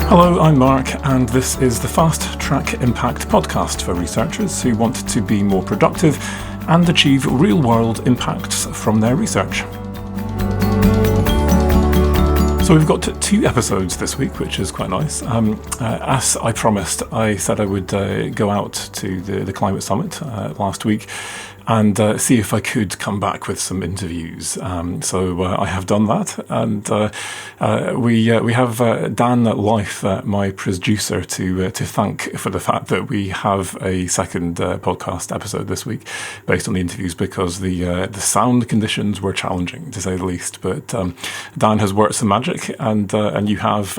Hello, I'm Mark, and this is the Fast Track Impact podcast for researchers who want to be more productive and achieve real-world impacts from their research. So we've got 2 episodes this week, which is quite nice. As I promised, I said I would go out to the Climate Summit last week and see if I could come back with some interviews. So I have done that, and we have Dan Life, my producer, to thank for the fact that we have a second podcast episode this week based on the interviews, because the sound conditions were challenging, to say the least. But Dan has worked some magic, and you have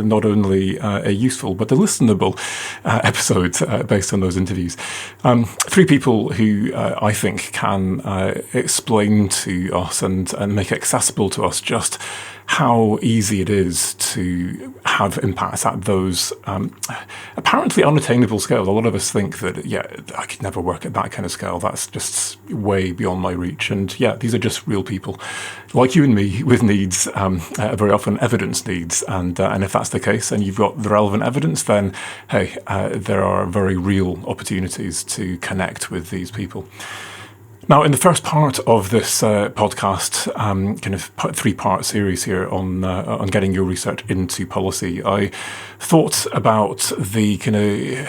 not only a useful but a listenable episode based on those interviews. 3 people who I think can explain to us and make accessible to us just how easy it is to have impacts at those apparently unattainable scales. A lot of us think that, I could never work at that kind of scale. That's just way beyond my reach. And these are just real people like you and me with needs, very often evidence needs. And if that's the case and you've got the relevant evidence, then, hey, there are very real opportunities to connect with these people. Now, in the first part of this podcast, kind of 3-part series here on getting your research into policy, I thought about the kind of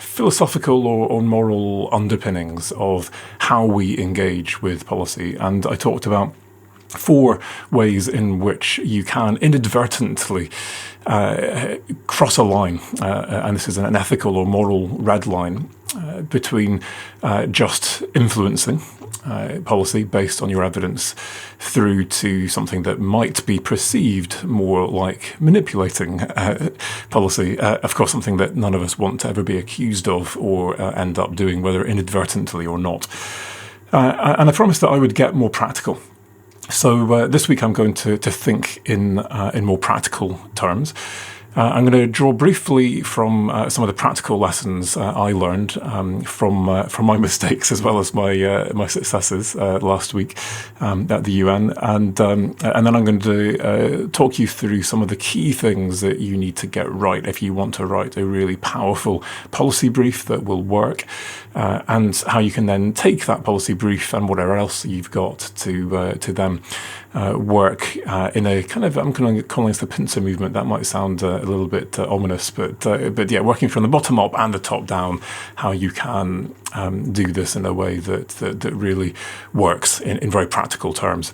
philosophical or moral underpinnings of how we engage with policy. And I talked about 4 ways in which you can inadvertently cross a line, and this is an ethical or moral red line, between just influencing policy based on your evidence through to something that might be perceived more like manipulating policy. Of course, something that none of us want to ever be accused of or end up doing, whether inadvertently or not. And I promised that I would get more practical. So this week I'm going to think in more practical terms. I'm going to draw briefly from some of the practical lessons I learned from my mistakes as well as my successes last week at the UN, and then I'm going to talk you through some of the key things that you need to get right if you want to write a really powerful policy brief that will work, and how you can then take that policy brief and whatever else you've got to then work in a kind of, I'm calling this the pincer movement. That might sound a little bit ominous, but working from the bottom up and the top down, how you can do this in a way that really works in very practical terms.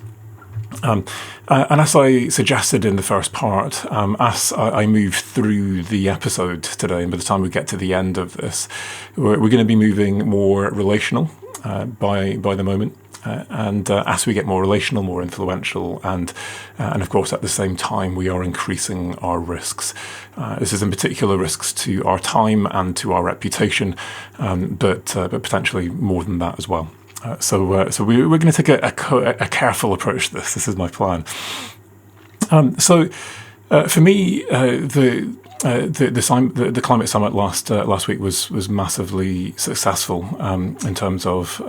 And as I suggested in the first part, as I move through the episode today, and by the time we get to the end of this, we're going to be moving more relational by the moment. And as we get more relational, more influential, and of course at the same time we are increasing our risks. This is in particular risks to our time and to our reputation, but potentially more than that as well. So we're going to take a careful approach to this. This is my plan. For me, the climate summit last week was massively successful in terms of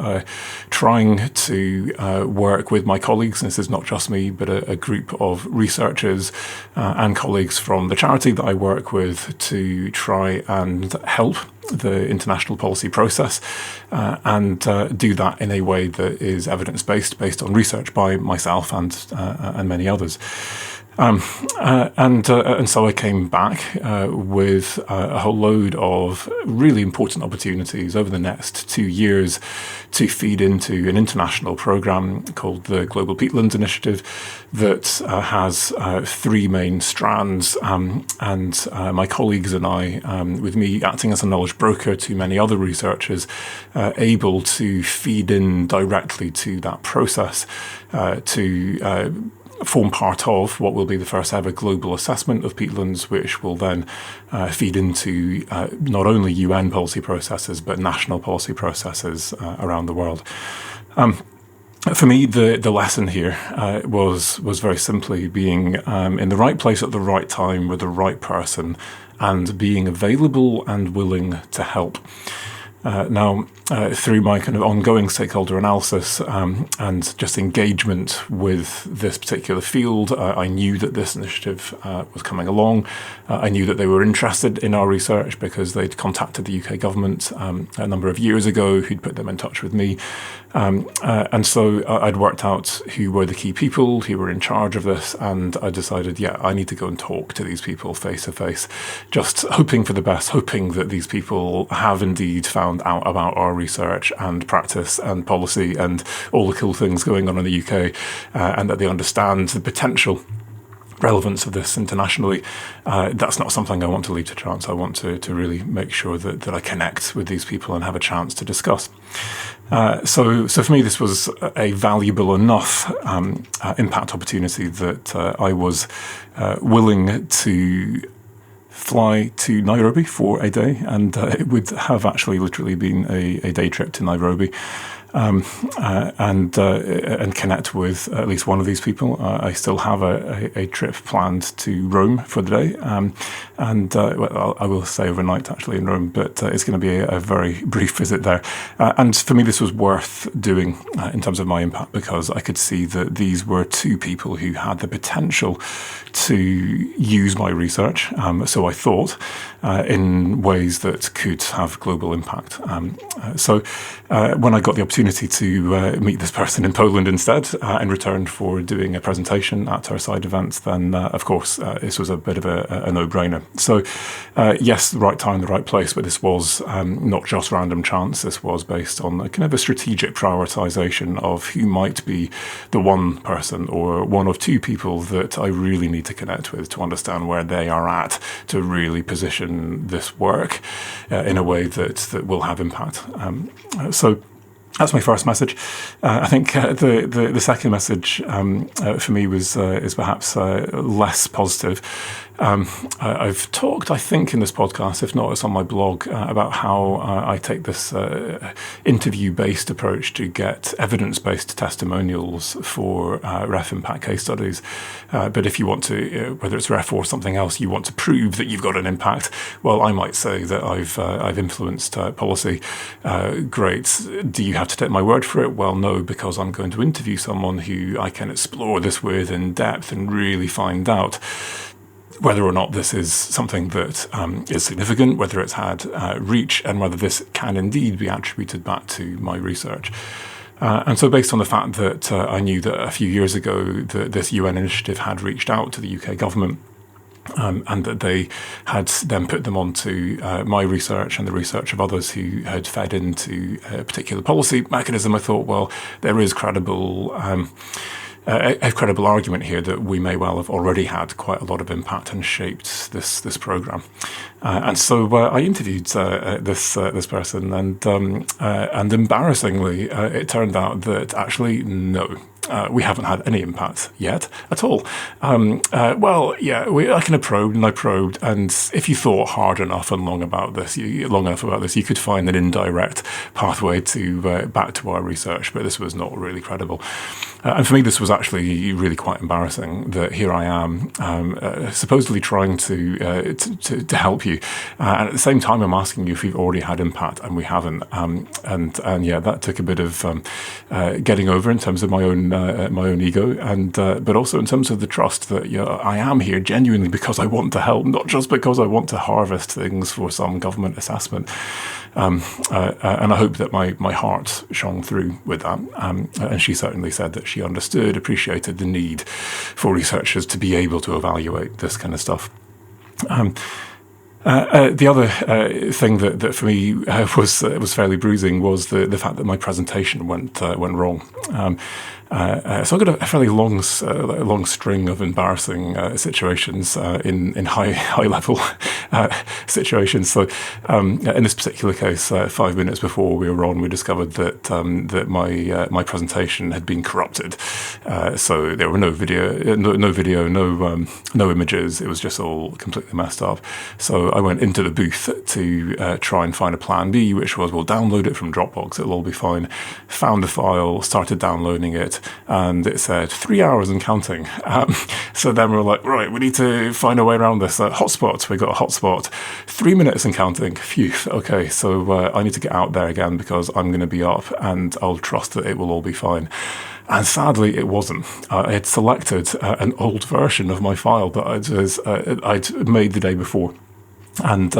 trying to work with my colleagues. And this is not just me, but a group of researchers and colleagues from the charity that I work with to try and help the international policy process and do that in a way that is evidence-based, based on research by myself and many others. And so I came back with a whole load of really important opportunities over the next 2 years to feed into an international program called the Global Peatlands Initiative that has 3 main strands, and my colleagues and I, with me acting as a knowledge broker to many other researchers, able to feed in directly to that process to form part of what will be the first ever global assessment of peatlands, which will then feed into not only UN policy processes, but national policy processes around the world. For me, the lesson here was very simply being in the right place at the right time with the right person and being available and willing to help. Through my kind of ongoing stakeholder analysis and just engagement with this particular field, I knew that this initiative was coming along. I knew that they were interested in our research because they'd contacted the UK government a number of years ago, who'd put them in touch with me. And so I'd worked out who were the key people who were in charge of this, and I decided, I need to go and talk to these people face to face, just hoping for the best, hoping that these people have indeed found out about our research and practice and policy and all the cool things going on in the UK, and that they understand the potential relevance of this internationally. That's not something I want to leave to chance. I want to really make sure that I connect with these people and have a chance to discuss. So for me, this was a valuable enough impact opportunity that I was willing to fly to Nairobi for a day, and it would have actually literally been a day trip to Nairobi. And connect with at least one of these people. I still have a trip planned to Rome for the day, well, I will stay overnight actually in Rome, but it's going to be a very brief visit there. And for me, this was worth doing in terms of my impact, because I could see that these were two people who had the potential to use my research, so I thought, in ways that could have global impact. So when I got the opportunity to meet this person in Poland instead, in return for doing a presentation at our side event, then of course this was a bit of a no-brainer. So yes, the right time, the right place, but this was not just random chance. This was based on a kind of a strategic prioritization of who might be the one person or one of two people that I really need to connect with to understand where they are at, to really position this work in a way that will have impact. So that's my first message. I think the second message for me is perhaps less positive. I've talked, I think, in this podcast, if not, it's on my blog, about how I take this interview-based approach to get evidence-based testimonials for ref impact case studies. But if you want to, whether it's ref or something else, you want to prove that you've got an impact, well, I might say that I've influenced policy. Great. Do you have to take my word for it? Well, no, because I'm going to interview someone who I can explore this with in depth and really find out whether or not this is something that is significant, whether it's had reach, and whether this can indeed be attributed back to my research. And so based on the fact that I knew that a few years ago that this UN initiative had reached out to the UK government, and that they had then put them onto my research and the research of others who had fed into a particular policy mechanism, I thought, well, there is a credible argument here that we may well have already had quite a lot of impact and shaped this program. And so I interviewed this person, and embarrassingly, it turned out that actually no. We haven't had any impact yet at all. I kind of probed, and if you thought hard enough and long enough about this, you could find an indirect pathway to back to our research, but this was not really credible. And for me, this was actually really quite embarrassing that here I am, supposedly trying to help you, and at the same time, I'm asking you if you've already had impact, and we haven't. And that took a bit of getting over in terms of my own ego, and but also in terms of the trust that I am here genuinely because I want to help, not just because I want to harvest things for some government assessment. And I hope that my heart shone through with that. And she certainly said that she appreciated the need for researchers to be able to evaluate this kind of stuff. The other thing that for me was fairly bruising was the fact that my presentation went wrong. So I got a fairly long string of embarrassing situations in high level situations. So in this particular case, 5 minutes before we were on, we discovered that my presentation had been corrupted. So there were no video, no images. It was just all completely messed up. So I went into the booth to try and find a plan B, which was we'll download it from Dropbox. It'll all be fine. Found the file, started downloading it. it, and it said 3 hours and counting. So then we were like, right, we need to find a way around this. Hotspot, we got a hotspot, 3 minutes and counting. Phew, okay, so I need to get out there again because I'm going to be up and I'll trust that it will all be fine. And sadly, it wasn't. I had selected an old version of my file that I'd made the day before. And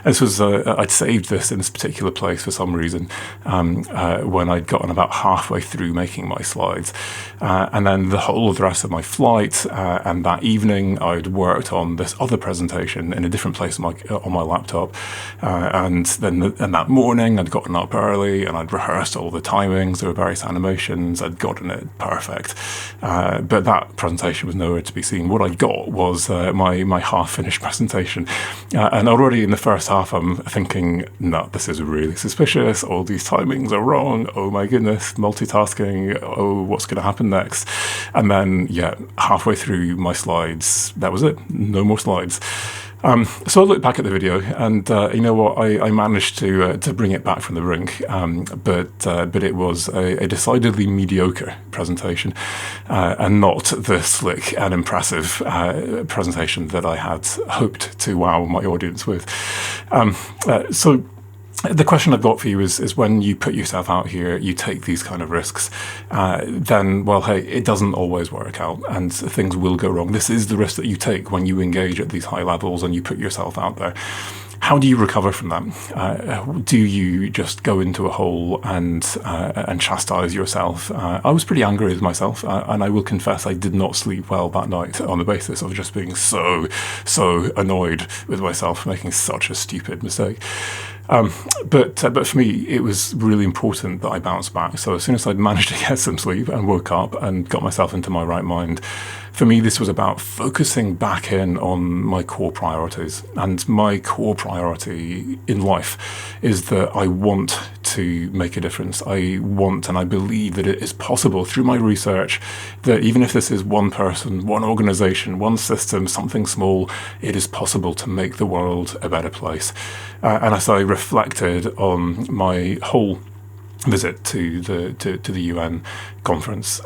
this was, I'd saved this in this particular place for some reason when I'd gotten about halfway through making my slides. And then the whole of the rest of my flight and that evening, I'd worked on this other presentation in a different place on my laptop. And that morning, I'd gotten up early and I'd rehearsed all the timings. There were various animations. I'd gotten it perfect. But that presentation was nowhere to be seen. What I got was my half-finished presentation. And already in the first half, I'm thinking, no, this is really suspicious. All these timings are wrong. Oh my goodness, multitasking. Oh, what's going to happen next? And then, yeah, halfway through my slides, that was it. No more slides. So I looked back at the video, and you know what? I managed to bring it back from the brink, but it was a decidedly mediocre presentation, and not the slick and impressive presentation that I had hoped to wow my audience with. So the question I've got for you is when you put yourself out here, you take these kind of risks, then, well, hey, it doesn't always work out and things will go wrong. This is the risk that you take when you engage at these high levels and you put yourself out there. How do you recover from that? Do you just go into a hole and chastise yourself? I was pretty angry with myself, and I will confess I did not sleep well that night on the basis of just being so annoyed with myself for making such a stupid mistake. But for me, it was really important that I bounced back. So as soon as I'd managed to get some sleep and woke up and got myself into my right mind, for me, this was about focusing back in on my core priorities. And my core priority in life is that I want to make a difference. I want and I believe that it is possible through my research that even if this is one person, one organization, one system, something small, it is possible to make the world a better place. And as I reflected on my whole visit to the UN conference,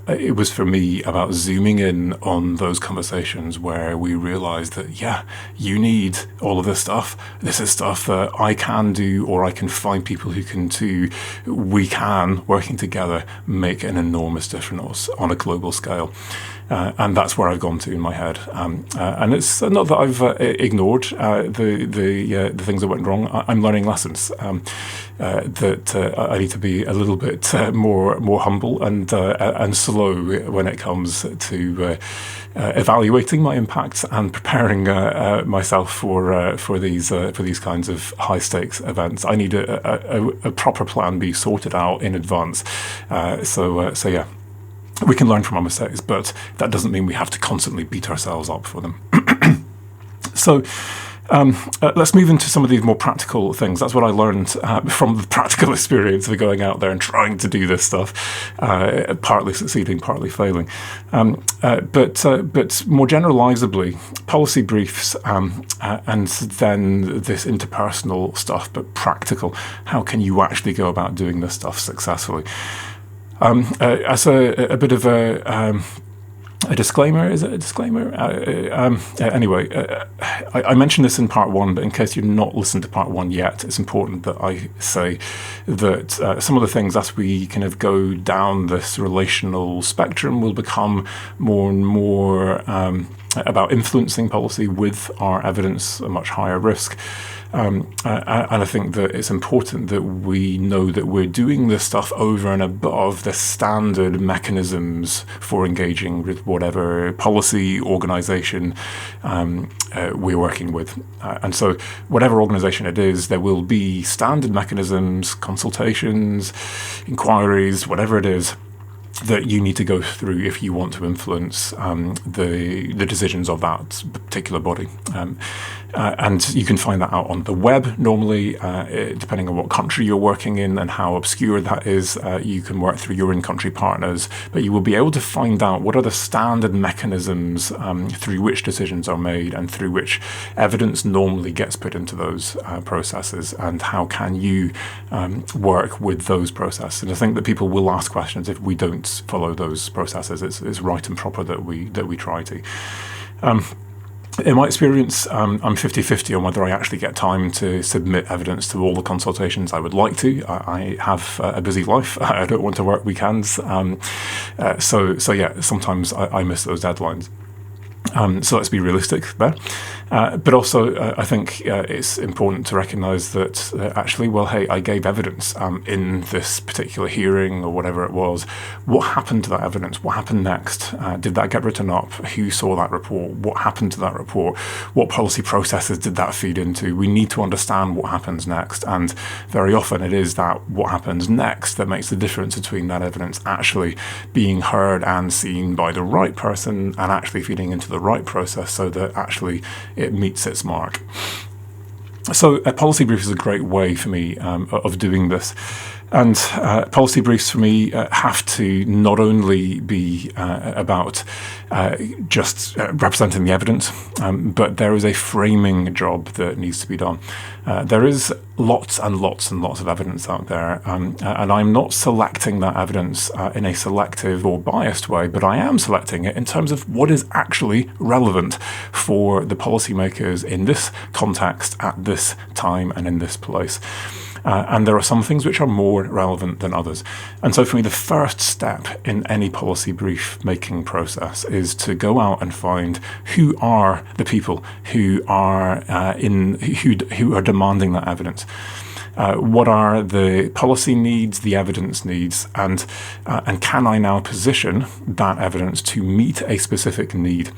it was for me about zooming in on those conversations where we realized that, yeah, you need all of this stuff. This is stuff that I can do, or I can find people who can do. We can, working together, make an enormous difference on a global scale. And that's where I've gone to in my head. And it's not that I've ignored the things that went wrong. I'm learning lessons that I need to be a little bit more humble and slow when it comes to evaluating my impacts and preparing myself for these kinds of high stakes events. I need a proper plan B sorted out in advance. So yeah. We can learn from our mistakes, but that doesn't mean we have to constantly beat ourselves up for them. So let's move into some of these more practical things. That's what I learned from the practical experience of going out there and trying to do this stuff, partly succeeding, partly failing. But more generalizably, policy briefs and then this interpersonal stuff, but practical. How can you actually go about doing this stuff successfully? As a bit of a disclaimer, is it a disclaimer? Anyway, I mentioned this in part one, but in case you've not listened to part one yet, it's important that I say that some of the things as we kind of go down this relational spectrum will become more and more about influencing policy with our evidence, a much higher risk. And I think that it's important that we know that we're doing this stuff over and above the standard mechanisms for engaging with whatever policy organization we're working with. And so whatever organization it is, there will be standard mechanisms, consultations, inquiries, whatever it is, that you need to go through if you want to influence the decisions of that particular body. And you can find that out on the web normally, depending on what country you're working in and how obscure that is. You can work through your in-country partners, but you will be able to find out what are the standard mechanisms through which decisions are made and through which evidence normally gets put into those processes, and how can you work with those processes. And I think that people will ask questions if we don't don't follow those processes. It's right and proper that we try to. In my experience, I'm 50-50 on whether I actually get time to submit evidence to all the consultations I would like to. I have a busy life. I don't want to work weekends. So yeah, sometimes I miss those deadlines. So let's be realistic there. But also, I think it's important to recognise that actually, well, hey, I gave evidence in this particular hearing or whatever it was. What happened to that evidence? What happened next? Did that get written up? Who saw that report? What happened to that report? What policy processes did that feed into? We need to understand what happens next. And very often it is that what happens next that makes the difference between that evidence actually being heard and seen by the right person and actually feeding into the right process so that actually it meets its mark. So a policy brief is a great way for me of doing this. And policy briefs for me have to not only be about just representing the evidence, but there is a framing job that needs to be done. There is lots and lots and lots of evidence out there, and I'm not selecting that evidence in a selective or biased way, but I am selecting it in terms of what is actually relevant for the policymakers in this context, at this time, and in this place. And there are some things which are more relevant than others. And so for me, the first step in any policy brief making process is to go out and find who are the people who are who are demanding that evidence. What are the policy needs, the evidence needs, and can I now position that evidence to meet a specific need?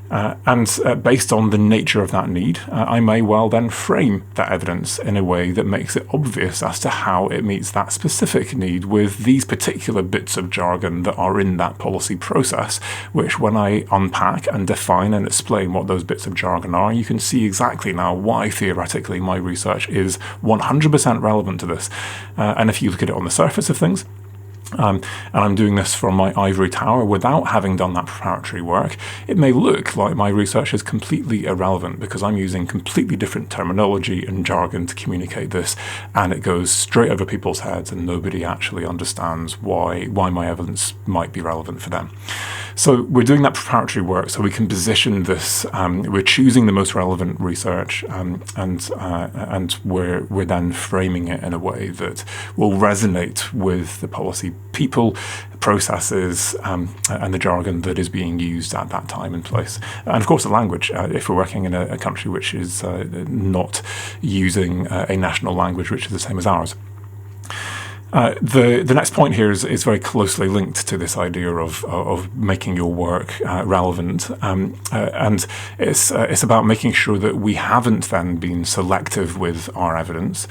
And based on the nature of that need, I may well then frame that evidence in a way that makes it obvious as to how it meets that specific need with these particular bits of jargon that are in that policy process, which when I unpack and define and explain what those bits of jargon are, you can see exactly now why theoretically my research is 100% relevant to this. And if you look at it on the surface of things, and I'm doing this from my ivory tower without having done that preparatory work, it may look like my research is completely irrelevant because I'm using completely different terminology and jargon to communicate this, and it goes straight over people's heads and nobody actually understands why my evidence might be relevant for them. So we're doing that preparatory work so we can position this, we're choosing the most relevant research, and we're then framing it in a way that will resonate with the policy people, processes, and the jargon that is being used at that time and place. And of course the language, if we're working in a country which is not using a national language which is the same as ours. The next point here is very closely linked to this idea of making your work relevant, and it's about making sure that we haven't then been selective with our evidence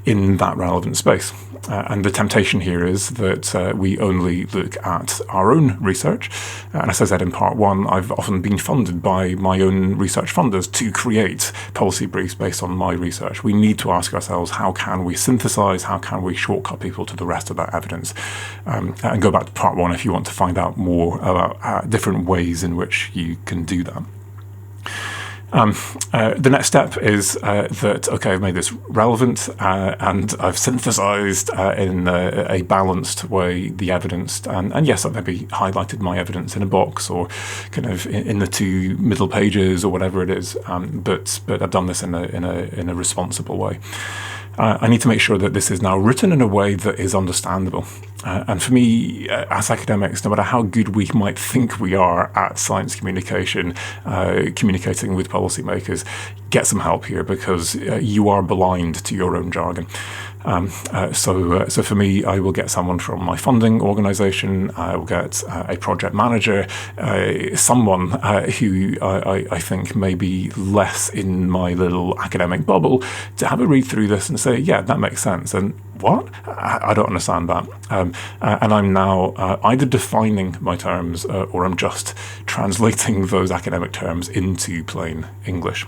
in that relevant space. And the temptation here is that we only look at our own research. And as I said in part one, I've often been funded by my own research funders to create policy briefs based on my research. We need to ask ourselves, how can we synthesize, how can we shortcut people to the rest of that evidence? And go back to part one if you want to find out more about different ways in which you can do that. The next step is that, okay, I've made this relevant and I've synthesized in a balanced way the evidence. And yes, I've maybe highlighted my evidence in a box or kind of in the two middle pages or whatever it is. But I've done this in a responsible way. I need to make sure that this is now written in a way that is understandable. And for me, as academics, no matter how good we might think we are at science communication, communicating with policymakers, get some help here because you are blind to your own jargon. So for me, I will get someone from my funding organisation. I will get a project manager, someone who I think may be less in my little academic bubble, to have a read through this and say, yeah, that makes sense. And what? I don't understand that. And I'm now either defining my terms or I'm just translating those academic terms into plain English.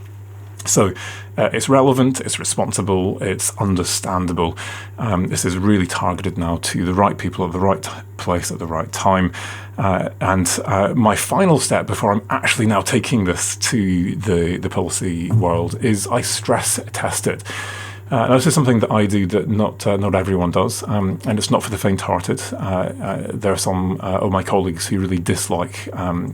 So it's relevant, it's responsible, it's understandable. This is really targeted now to the right people at the right place at the right time. And my final step before I'm actually now taking this to the policy world is I stress test it. Now, this is something that I do that not everyone does, and it's not for the faint-hearted. There are some of my colleagues who really dislike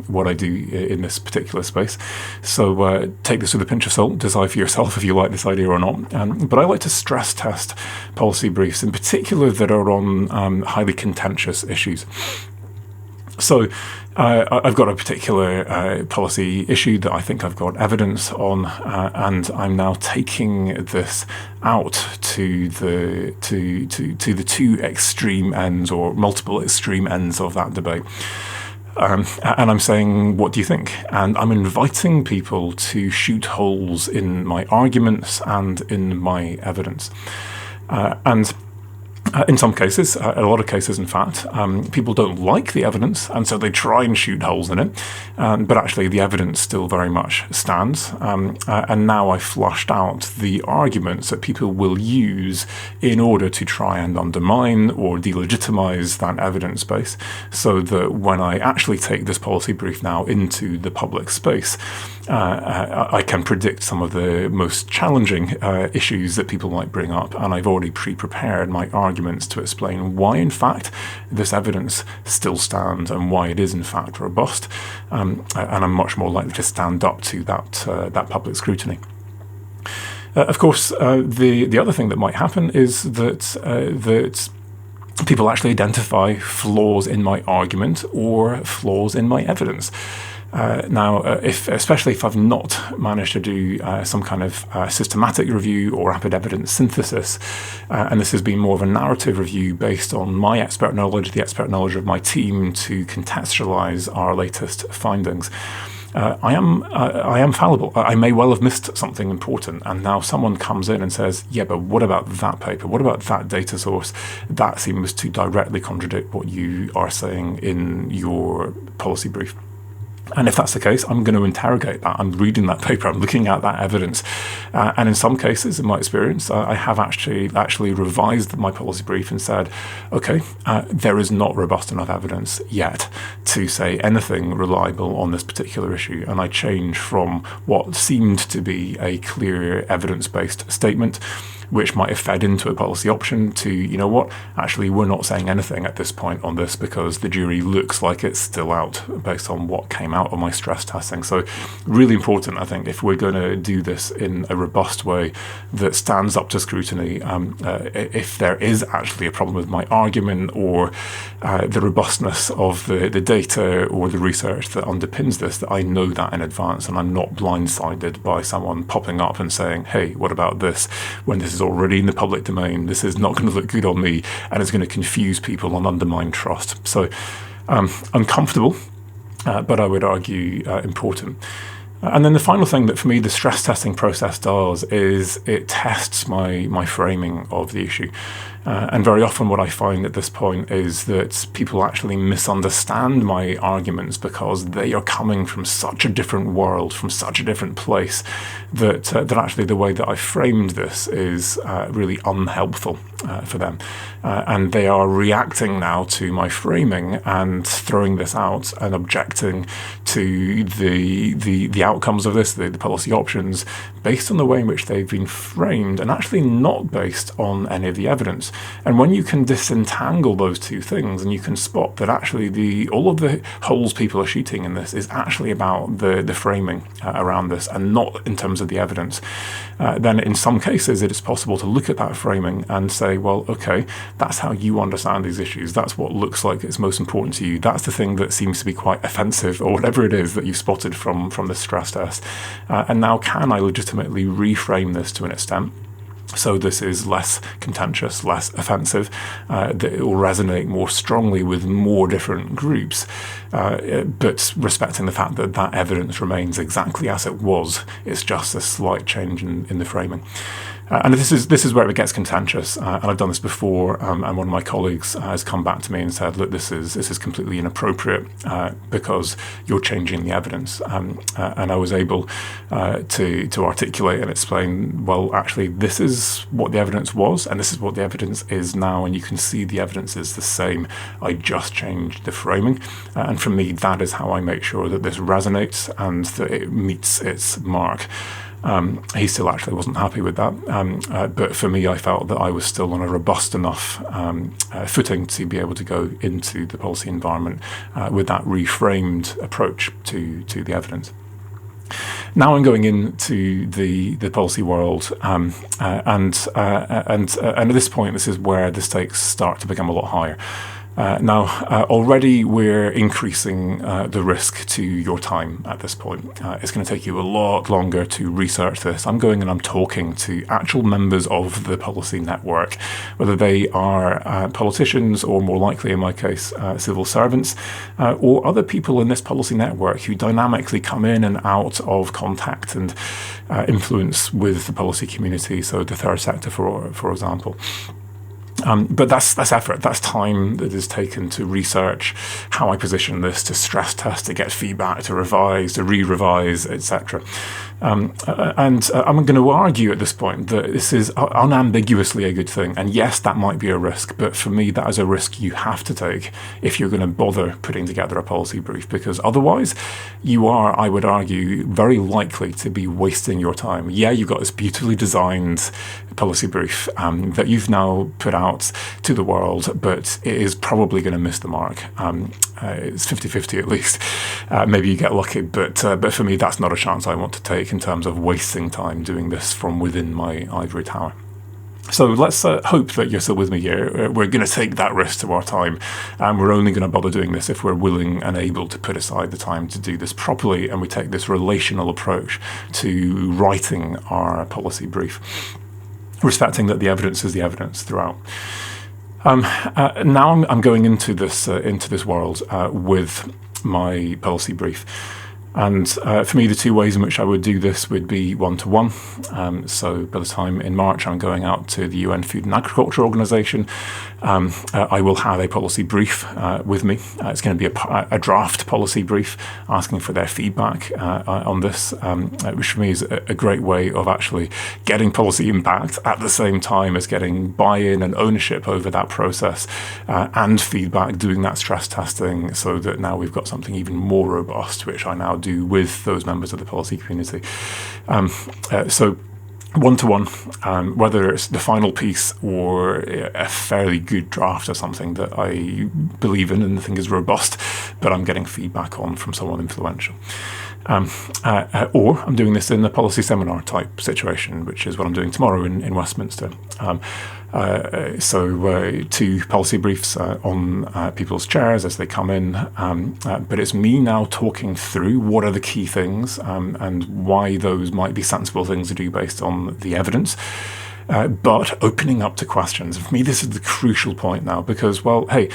what I do in this particular space. So take this with a pinch of salt. Decide for yourself if you like this idea or not. But I like to stress test policy briefs, in particular that are on highly contentious issues. So I've got a particular policy issue that I think I've got evidence on, and I'm now taking this out to the two extreme ends, or multiple extreme ends of that debate. And I'm saying, what do you think? And I'm inviting people to shoot holes in my arguments and in my evidence. In some cases, a lot of cases in fact, people don't like the evidence, and so they try and shoot holes in it, but actually the evidence still very much stands. And now I've flushed out the arguments that people will use in order to try and undermine or delegitimize that evidence base, so that when I actually take this policy brief now into the public space, I can predict some of the most challenging issues that people might bring up, and I've already pre-prepared my arguments to explain why, in fact, this evidence still stands and why it is, in fact, robust. And I'm much more likely to stand up to that public scrutiny. Of course, the other thing that might happen is that people actually identify flaws in my argument or flaws in my evidence. Especially if I've not managed to do some kind of systematic review or rapid evidence synthesis, and this has been more of a narrative review based on my expert knowledge, the expert knowledge of my team, to contextualize our latest findings, I am fallible. I may well have missed something important, and now someone comes in and says, yeah, but what about that paper? What about that data source? That seems to directly contradict what you are saying in your policy brief. And if that's the case, I'm going to interrogate that. I'm reading that paper, I'm looking at that evidence. And in some cases, in my experience, I have actually revised my policy brief and said, okay, there is not robust enough evidence yet to say anything reliable on this particular issue. And I change from what seemed to be a clear evidence-based statement, which might have fed into a policy option, to, you know what, actually we're not saying anything at this point on this because the jury looks like it's still out based on what came out of my stress testing. So really important, I think, if we're going to do this in a robust way that stands up to scrutiny, if there is actually a problem with my argument or the robustness of the data or the research that underpins this, that I know that in advance and I'm not blindsided by someone popping up and saying, hey, what about this, when this is already in the public domain. This is not going to look good on me, and it's going to confuse people and undermine trust. So uncomfortable, but I would argue important. And then the final thing that for me the stress testing process does is it tests my framing of the issue. And very often what I find at this point is that people actually misunderstand my arguments because they are coming from such a different world, from such a different place, that actually the way that I framed this is really unhelpful for them. And they are reacting now to my framing and throwing this out and objecting to the outcomes of this, the policy options, based on the way in which they've been framed and actually not based on any of the evidence. And when you can disentangle those two things and you can spot that actually all of the holes people are shooting in this is actually about the framing around this and not in terms of the evidence, then in some cases it is possible to look at that framing and say, well, okay, that's how you understand these issues. That's what looks like it's most important to you. That's the thing that seems to be quite offensive, or whatever it is that you've spotted from the stress test. And now can I legitimately reframe this to an extent so this is less contentious, less offensive, that it will resonate more strongly with more different groups, but respecting the fact that that evidence remains exactly as it was. It's just a slight change in the framing. And this is where it gets contentious, and I've done this before. And one of my colleagues has come back to me and said, "Look, this is completely inappropriate because you're changing the evidence." And I was able to articulate and explain, well, actually, this is what the evidence was, and this is what the evidence is now, and you can see the evidence is the same. I just changed the framing, and for me, that is how I make sure that this resonates and that it meets its mark. He still actually wasn't happy with that. But for me, I felt that I was still on a robust enough footing to be able to go into the policy environment with that reframed approach to the evidence. Now I'm going into the policy world, and at this point, this is where the stakes start to become a lot higher. Already we're increasing the risk to your time at this point. It's going to take you a lot longer to research this. I'm going and I'm talking to actual members of the policy network, whether they are politicians or, more likely in my case, civil servants, or other people in this policy network who dynamically come in and out of contact and influence with the policy community, so the third sector, for example. But that's effort, that's time that is taken to research how I position this, to stress test, to get feedback, to revise, to re-revise, etc. And I'm going to argue at this point that this is unambiguously a good thing. And yes, that might be a risk, but for me, that is a risk you have to take if you're going to bother putting together a policy brief, because otherwise you are, I would argue, very likely to be wasting your time. Yeah, you've got this beautifully designed policy brief that you've now put out to the world, but it is probably going to miss the mark. It's 50-50 at least. Maybe you get lucky, but for me, that's not a chance I want to take in terms of wasting time doing this from within my ivory tower. So let's hope that you're still with me here. We're going to take that risk to our time, and we're only going to bother doing this if we're willing and able to put aside the time to do this properly, and we take this relational approach to writing our policy brief, respecting that the evidence is the evidence throughout. Now I'm going into this world with my policy brief. And for me, the two ways in which I would do this would be one-to-one. So by the time in March I'm going out to the UN Food and Agriculture Organization, I will have a policy brief with me. It's going to be a draft policy brief asking for their feedback on this, which for me is a great way of actually getting policy impact at the same time as getting buy-in and ownership over that process and feedback, doing that stress testing, so that now we've got something even more robust, which I now do with those members of the policy community. So one-to-one, whether it's the final piece or a fairly good draft of something that I believe in and think is robust, but I'm getting feedback on from someone influential. Or I'm doing this in a policy seminar type situation, which is what I'm doing tomorrow in Westminster. So two policy briefs on people's chairs as they come in, but it's me now talking through what are the key things and why those might be sensible things to do based on the evidence. But opening up to questions. For me, this is the crucial point now, because, well, hey,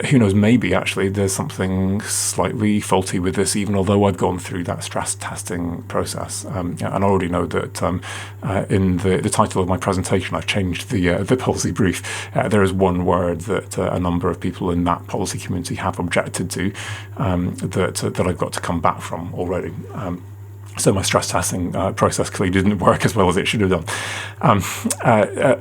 who knows, maybe actually there's something slightly faulty with this, even although I've gone through that stress testing process. And I already know that in the title of my presentation, I've changed the policy brief. There is one word that a number of people in that policy community have objected to that I've got to come back from already. So my stress testing process clearly didn't work as well as it should have done.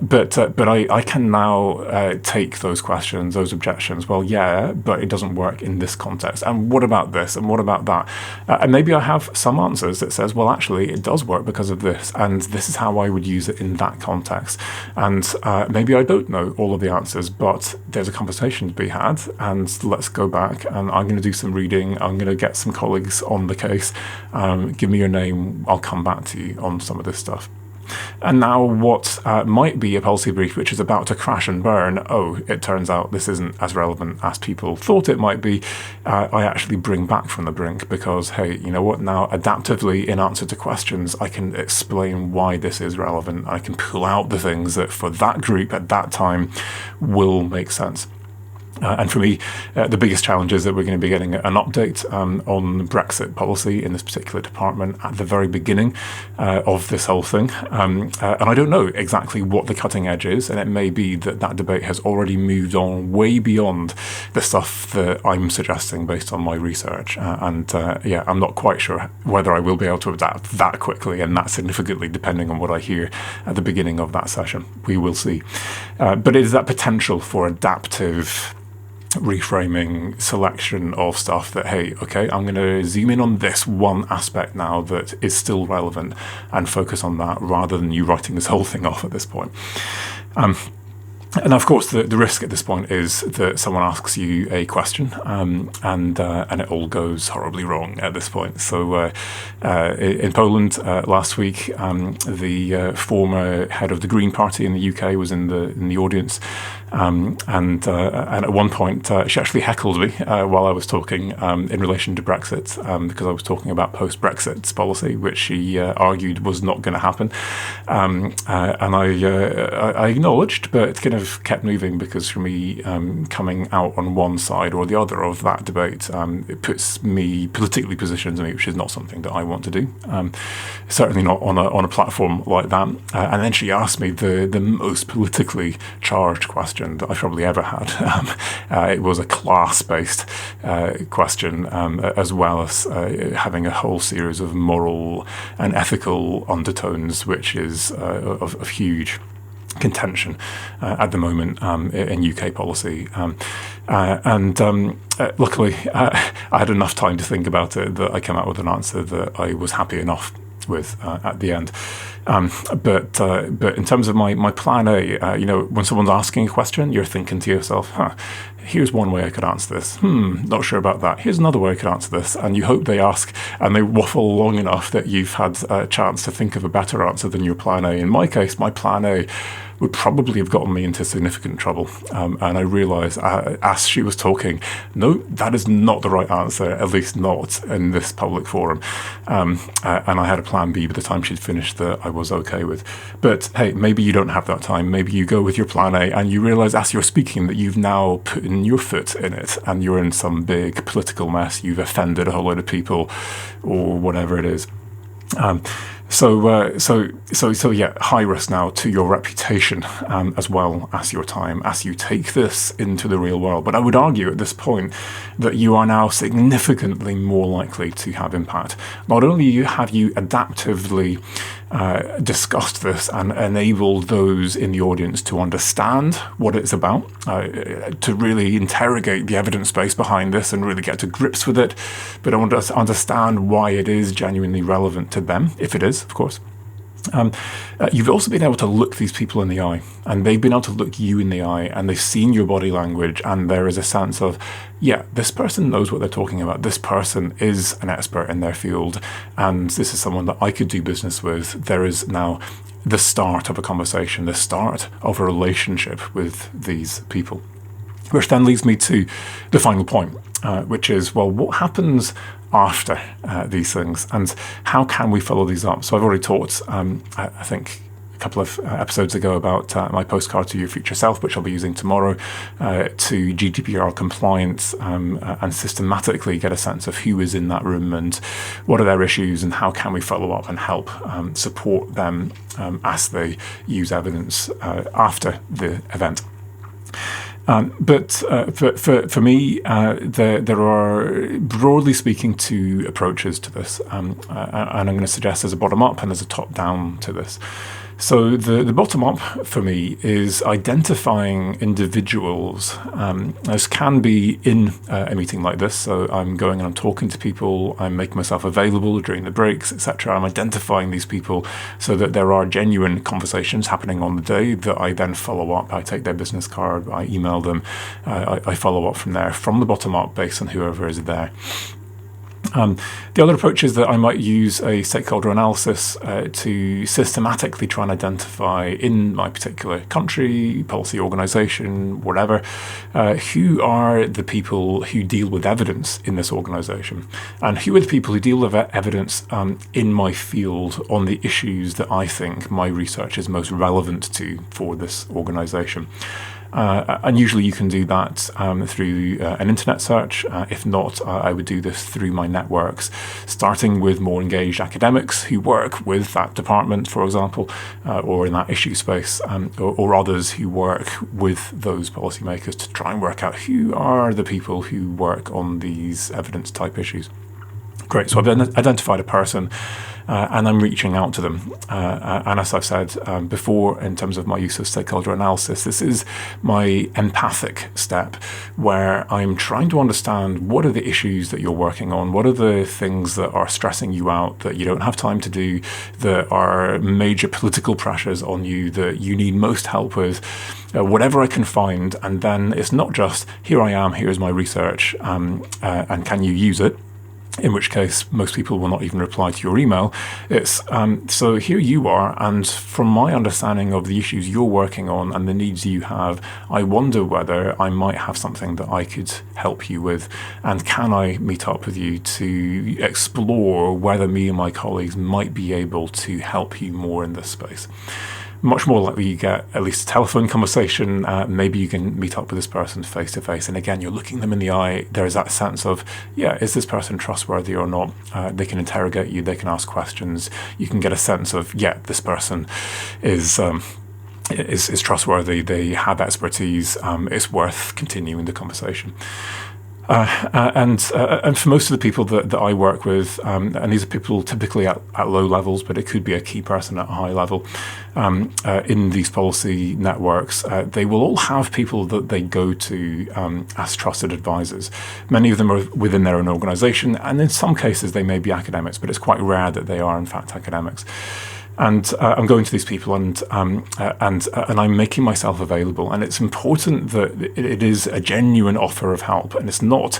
But I can now take those questions, those objections. Well, yeah, but it doesn't work in this context. And what about this? And what about that? And maybe I have some answers that says, well, actually, it does work because of this. And this is how I would use it in that context. And maybe I don't know all of the answers, but there's a conversation to be had. And let's go back. And I'm going to do some reading. I'm going to get some colleagues on the case. Give me your name, I'll come back to you on some of this stuff. And now what might be a policy brief which is about to crash and burn, it turns out this isn't as relevant as people thought it might be, I actually bring back from the brink, because, hey, you know what, now adaptively in answer to questions, I can explain why this is relevant. I can pull out the things that for that group at that time will make sense. And for me, the biggest challenge is that we're going to be getting an update on Brexit policy in this particular department at the very beginning of this whole thing. And I don't know exactly what the cutting edge is, and it may be that debate has already moved on way beyond the stuff that I'm suggesting based on my research. I'm not quite sure whether I will be able to adapt that quickly and that significantly, depending on what I hear at the beginning of that session. We will see. But it is that potential for adaptive reframing, selection of stuff that, hey, okay, I'm going to zoom in on this one aspect now that is still relevant and focus on that rather than you writing this whole thing off at this point. And of course, the risk at this point is that someone asks you a question, and it all goes horribly wrong at this point. So, in Poland last week, the former head of the Green Party in the UK was in the audience, and at one point she actually heckled me while I was talking in relation to Brexit, because I was talking about post-Brexit policy, which she argued was not going to happen, and I acknowledged, but kind of kept moving, because for me, coming out on one side or the other of that debate, it puts me, politically positions me, which is not something that I want to do. Certainly not on a platform like that. And then she asked me the most politically charged question that I've probably ever had. It was a class-based question, as well as having a whole series of moral and ethical undertones, which is of huge contention at the moment in UK policy. Luckily, I had enough time to think about it that I came out with an answer that I was happy enough with at the end. But in terms of my plan A, when someone's asking a question, you're thinking to yourself, here's one way I could answer this. Not sure about that. Here's another way I could answer this. And you hope they ask and they waffle long enough that you've had a chance to think of a better answer than your plan A. In my case, my plan A would probably have gotten me into significant trouble. And I realised as she was talking, no, that is not the right answer, at least not in this public forum. And I had a plan B by the time she'd finished that I was okay with. But hey, maybe you don't have that time. Maybe you go with your plan A and you realise as you're speaking that you've now put in your foot in it and you're in some big political mess. You've offended a whole load of people or whatever it is. So yeah, high risk now to your reputation, as well as your time, as you take this into the real world. But I would argue at this point that you are now significantly more likely to have impact. Not only have you adaptively discussed this and enabled those in the audience to understand what it's about, to really interrogate the evidence base behind this and really get to grips with it, but I want to understand why it is genuinely relevant to them, if it is, of course. You've also been able to look these people in the eye, and they've been able to look you in the eye, and they've seen your body language, and there is a sense of, yeah, this person knows what they're talking about. This person is an expert in their field, and this is someone that I could do business with. There is now the start of a conversation, the start of a relationship with these people. Which then leads me to the final point, which is, well, what happens after these things, and how can we follow these up? So I've already talked, I think, a couple of episodes ago about my postcard to your future self, which I'll be using tomorrow, to GDPR compliance, and systematically get a sense of who is in that room and what are their issues and how can we follow up and help support them as they use evidence after the event. But for me, there are, broadly speaking, two approaches to this. And I'm going to suggest there's a bottom-up and there's a top-down to this. So the bottom-up for me is identifying individuals. This can be in a meeting like this. So I'm going and I'm talking to people. I'm making myself available during the breaks, etc. I'm identifying these people so that there are genuine conversations happening on the day that I then follow up. I take their business card. I email them. I follow up from there, from the bottom-up, based on whoever is there. The other approach is that I might use a stakeholder analysis to systematically try and identify in my particular country, policy organisation, whatever, who are the people who deal with evidence in this organisation, and who are the people who deal with evidence in my field on the issues that I think my research is most relevant to for this organisation. And usually you can do that through an internet search. If not, I would do this through my networks, starting with more engaged academics who work with that department, for example, or in that issue space, or others who work with those policymakers to try and work out who are the people who work on these evidence type issues. Great. So I've identified a person and I'm reaching out to them. And as I've said before, in terms of my use of stakeholder analysis, this is my empathic step where I'm trying to understand what are the issues that you're working on, what are the things that are stressing you out that you don't have time to do, that are major political pressures on you that you need most help with. Whatever I can find, and then it's not just here I am, here's my research, and can you use it? In which case, most people will not even reply to your email. It's so here you are, and from my understanding of the issues you're working on and the needs you have, I wonder whether I might have something that I could help you with, and can I meet up with you to explore whether me and my colleagues might be able to help you more in this space. Much more likely you get at least a telephone conversation. Maybe you can meet up with this person face to face. And again, you're looking them in the eye. There is that sense of, is this person trustworthy or not? They can interrogate you. They can ask questions. You can get a sense of, this person is trustworthy. They have expertise. It's worth continuing the conversation. And for most of the people that I work with, and these are people typically at low levels, but it could be a key person at a high level in these policy networks, they will all have people that they go to as trusted advisors. Many of them are within their own organisation, and in some cases they may be academics, but it's quite rare that they are in fact academics. And I'm going to these people and I'm making myself available. And it's important that it is a genuine offer of help, and it's not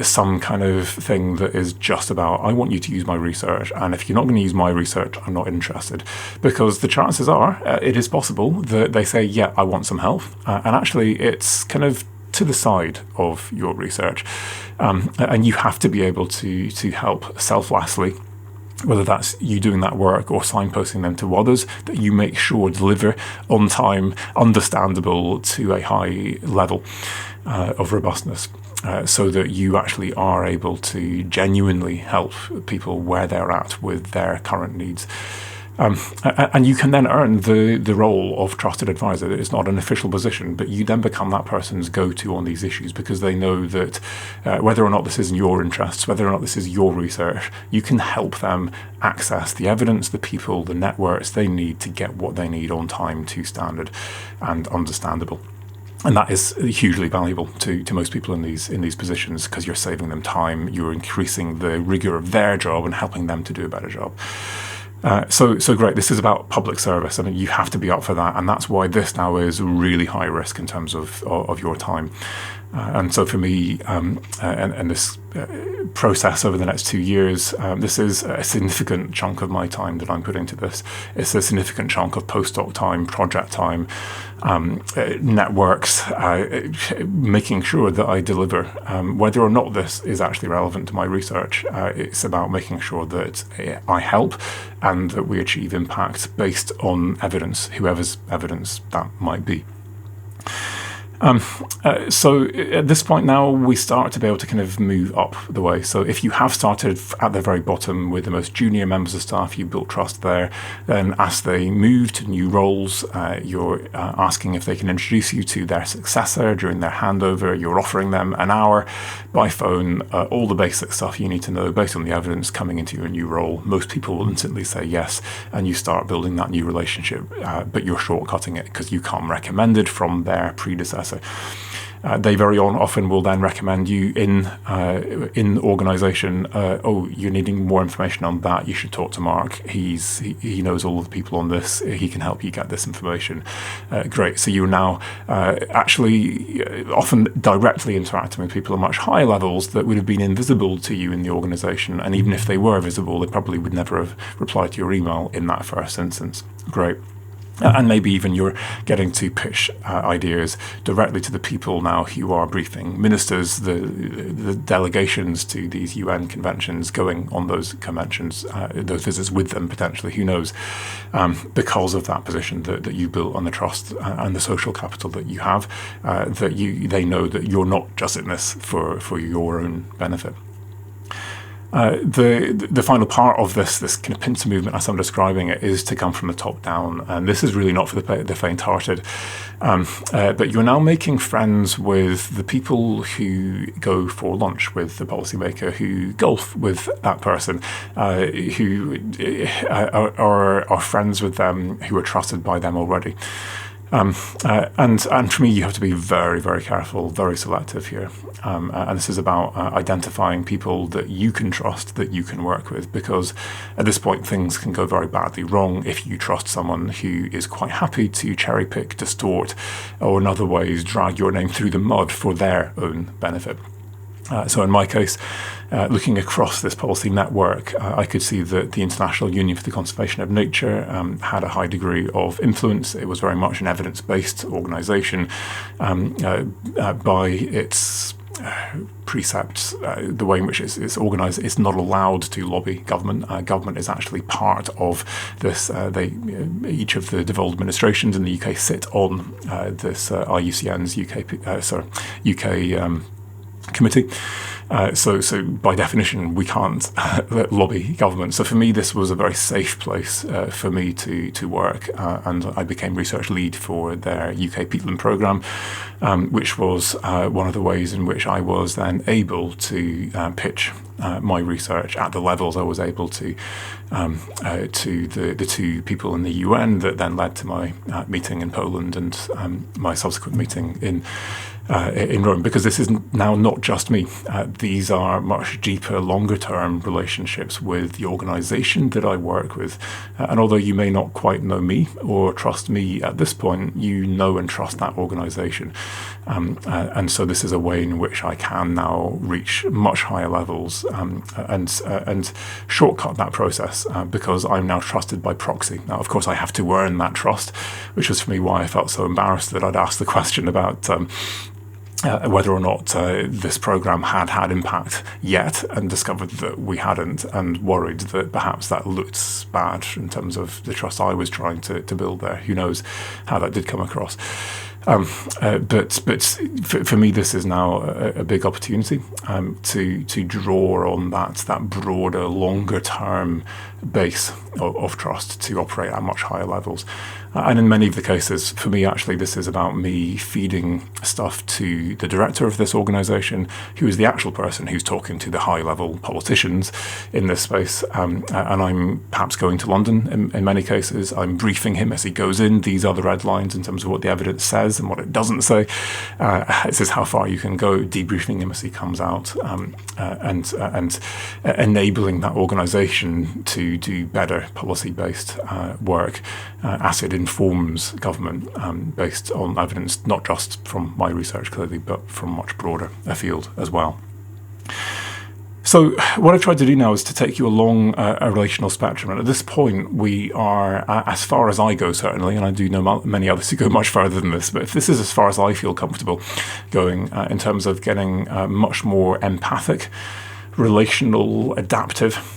some kind of thing that is just about, I want you to use my research, and if you're not going to use my research, I'm not interested. Because the chances are, it is possible that they say, I want some help. And actually, it's kind of to the side of your research. And you have to be able to help selflessly, whether that's you doing that work or signposting them to others, that you make sure deliver on time, understandable to a high level of robustness, so that you actually are able to genuinely help people where they're at with their current needs. And you can then earn the role of trusted advisor. It's not an official position, but you then become that person's go-to on these issues, because they know that whether or not this is in your interests, whether or not this is your research, you can help them access the evidence, the people, the networks they need to get what they need on time, to standard and understandable. And that is hugely valuable to most people in these positions, because you're saving them time, you're increasing the rigor of their job and helping them to do a better job. So great. This is about public service. I mean, you have to be up for that, and that's why this now is really high risk in terms of your time. And so for me, and this process over the next 2 years, this is a significant chunk of my time that I'm putting to this. It's a significant chunk of postdoc time, project time, networks, making sure that I deliver. Whether or not this is actually relevant to my research, it's about making sure that I help and that we achieve impact based on evidence, whoever's evidence that might be. So at this point now, we start to be able to kind of move up the way. So if you have started at the very bottom with the most junior members of staff, you built trust there, then as they move to new roles, you're asking if they can introduce you to their successor during their handover. You're offering them an hour by phone, all the basic stuff you need to know based on the evidence coming into your new role. Most people will instantly say yes, and you start building that new relationship, but you're shortcutting it because you come recommended from their predecessor. They very often will then recommend you in organisation. You're needing more information on that. You should talk to Mark. He knows all of the people on this. He can help you get this information. Great. So you're now actually often directly interacting with people at much higher levels that would have been invisible to you in the organisation. And even if they were visible, they probably would never have replied to your email in that first instance. Great. And maybe even you're getting to pitch ideas directly to the people now who are briefing ministers, the delegations to these UN conventions, going on those conventions, those visits with them potentially, who knows, because of that position that you built on the trust and the social capital that you have, they know that you're not just in this for your own benefit. The final part of this kind of pincer movement, as I'm describing it, is to come from the top down, and this is really not for the faint-hearted. But you're now making friends with the people who go for lunch with the policymaker, who golf with that person, who are friends with them, who are trusted by them already. And for me, you have to be very, very careful, very selective here. And this is about identifying people that you can trust, that you can work with, because at this point, things can go very badly wrong if you trust someone who is quite happy to cherry pick, distort, or in other ways drag your name through the mud for their own benefit. So in my case, looking across this policy network, I could see that the International Union for the Conservation of Nature had a high degree of influence. It was very much an evidence-based organisation by its precepts, the way in which it's organised. It's not allowed to lobby government. Government is actually part of this. Each of the devolved administrations in the UK sit on this IUCN's UK committee. So by definition, we can't lobby government. So for me, this was a very safe place for me to work, and I became research lead for their UK peatland programme, which was one of the ways in which I was then able to pitch my research at the levels I was able to the two people in the UN that then led to my meeting in Poland and my subsequent meeting in Rome, because this is now not just me. These are much deeper, longer-term relationships with the organisation that I work with. And although you may not quite know me or trust me at this point, you know and trust that organisation. And so this is a way in which I can now reach much higher levels and shortcut that process because I'm now trusted by proxy. Now, of course, I have to earn that trust, which was for me why I felt so embarrassed that I'd asked the question about whether or not this programme had impact yet, and discovered that we hadn't, and worried that perhaps that looked bad in terms of the trust I was trying to build there. Who knows how that did come across. But for me, this is now a big opportunity to draw on that broader, longer term base of trust to operate at much higher levels. And in many of the cases, for me, actually, this is about me feeding stuff to the director of this organisation, who is the actual person who's talking to the high-level politicians in this space. And I'm perhaps going to London in many cases. I'm briefing him as he goes in. These are the red lines in terms of what the evidence says and what it doesn't say. This is how far you can go, debriefing him as he comes out, and enabling that organisation to do better policy-based work as it informs government based on evidence, not just from my research clearly, but from much broader afield as well. So what I've tried to do now is to take you along a relational spectrum. And at this point, we are, as far as I go, certainly, and I do know many others who go much further than this, but if this is as far as I feel comfortable going in terms of getting much more empathic, relational, adaptive,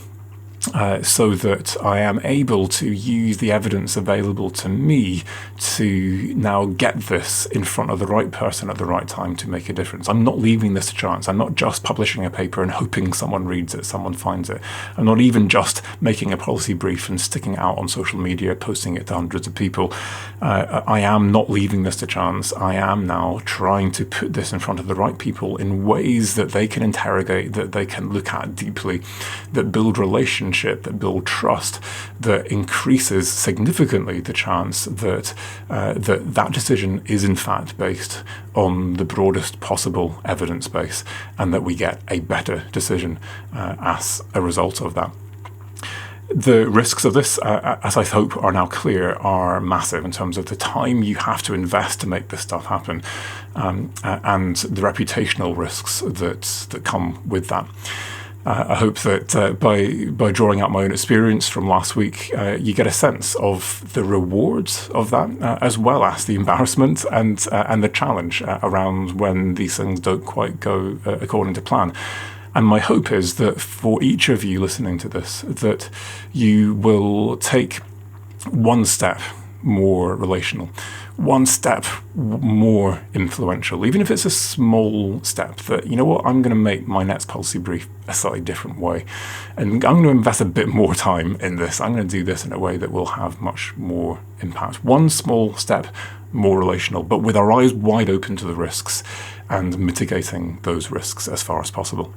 so that I am able to use the evidence available to me to now get this in front of the right person at the right time to make a difference. I'm not leaving this to chance. I'm not just publishing a paper and hoping someone reads it, someone finds it. I'm not even just making a policy brief and sticking it out on social media, posting it to hundreds of people. I am not leaving this to chance. I am now trying to put this in front of the right people in ways that they can interrogate, that they can look at deeply, that build relationships, that build trust, that increases significantly the chance that that decision is in fact based on the broadest possible evidence base, and that we get a better decision as a result of that. The risks of this, as I hope are now clear, are massive in terms of the time you have to invest to make this stuff happen, and the reputational risks that come with that. I hope that by drawing out my own experience from last week, you get a sense of the rewards of that, as well as the embarrassment and the challenge around when these things don't quite go according to plan. And my hope is that for each of you listening to this, that you will take one step more relational, one step more influential, even if it's a small step that, you know what, I'm going to make my next policy brief a slightly different way. And I'm going to invest a bit more time in this. I'm going to do this in a way that will have much more impact. One small step more relational, but with our eyes wide open to the risks and mitigating those risks as far as possible.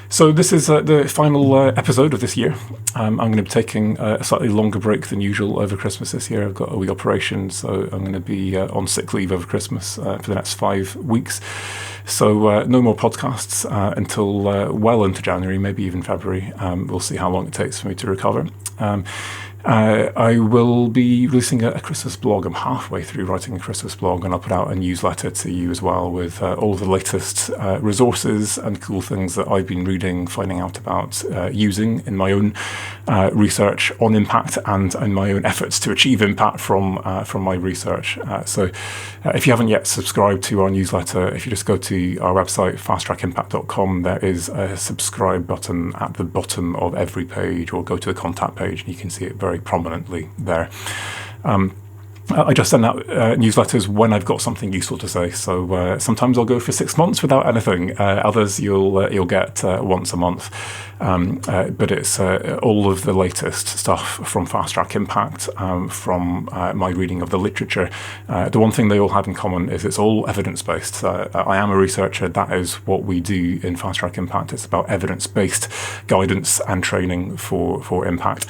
So this is the final episode of this year. I'm going to be taking a slightly longer break than usual over Christmas this year. I've got a wee operation, so I'm going to be on sick leave over Christmas for the next 5 weeks. So no more podcasts until well into January, maybe even February. We'll see how long it takes for me to recover. I will be releasing a Christmas blog. I'm halfway through writing a Christmas blog, and I'll put out a newsletter to you as well with all of the latest resources and cool things that I've been reading, finding out about, using in my own research on impact and in my own efforts to achieve impact from my research. So if you haven't yet subscribed to our newsletter, if you just go to our website, fasttrackimpact.com, there is a subscribe button at the bottom of every page, or go to the contact page and you can see it very prominently there. I just send out newsletters when I've got something useful to say. So sometimes I'll go for 6 months without anything. Others you'll get once a month. But it's all of the latest stuff from Fast Track Impact, from my reading of the literature. The one thing they all have in common is it's all evidence-based. I am a researcher. That is what we do in Fast Track Impact. It's about evidence-based guidance and training for impact.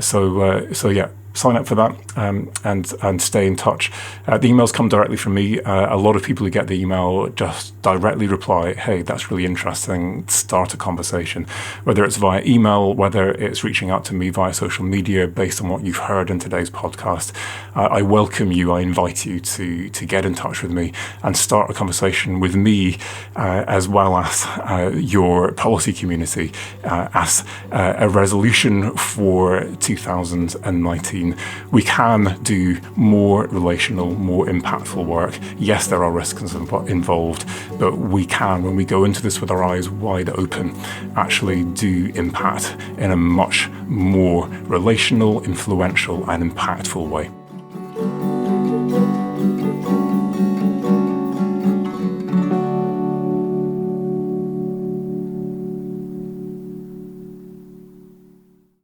So yeah. Sign up for that and stay in touch. The emails come directly from me. A lot of people who get the email just directly reply, hey, that's really interesting, start a conversation. Whether it's via email, whether it's reaching out to me via social media based on what you've heard in today's podcast, I welcome you, I invite you to get in touch with me and start a conversation with me as well as your policy community as a resolution for 2019. We can do more relational, more impactful work. Yes, there are risks involved, but we can, when we go into this with our eyes wide open, actually do impact in a much more relational, influential, and impactful way.